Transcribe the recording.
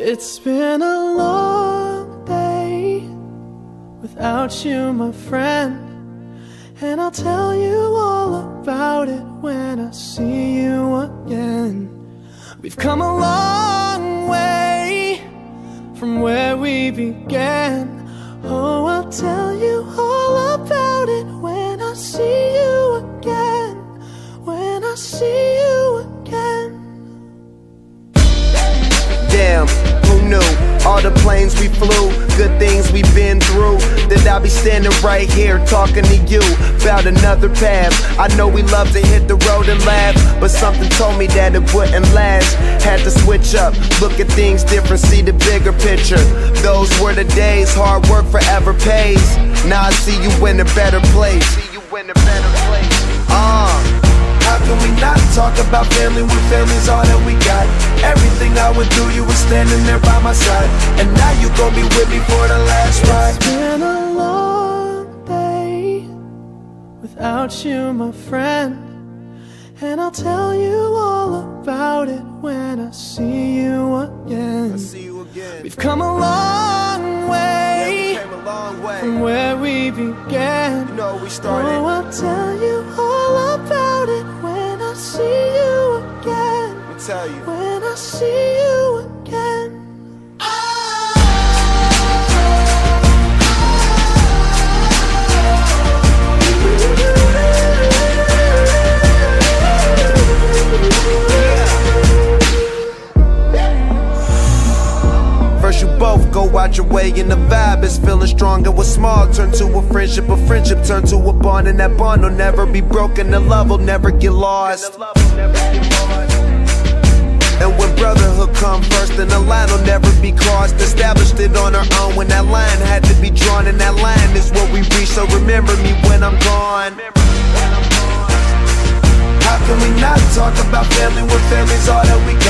It's been a long day without you, my friend, and I'll tell you all about it when I see you again. We've come a long way from where we began. Oh, I'll tell you all about it when I see you again. When I see you again. Damn, who knew? All the planes we flew, good things we've been through, that I'll be standing right here talking to you about another path. I know we love to hit the road and laugh, but something told me that it wouldn't last. Had to switch up, look at things different, see the bigger picture. Those were the days, hard work forever pays. Now I see you in a better place. How can we not talk about family when family's all that we got? Everything I went through, you were standing there by my side, and now you gon' be with me for the last ride. It's been a long day without you, my friend, and I'll tell you all about it when I see you again. We've come a long way, from where we began. You know we started. Oh, I'll tell you all about it when I see you again. Let me tell you. When I see you again. First you both go out your way and the vibe is feeling strong. And what's small turn to a friendship turn to a bond, and that bond will never be broken. The love will never get lost. And when brotherhood come first, then the line will never be crossed. Established it on our own when that line had to be drawn, and that line is what we reach. So remember me when I'm gone. How can we not talk about family when family's all that we got?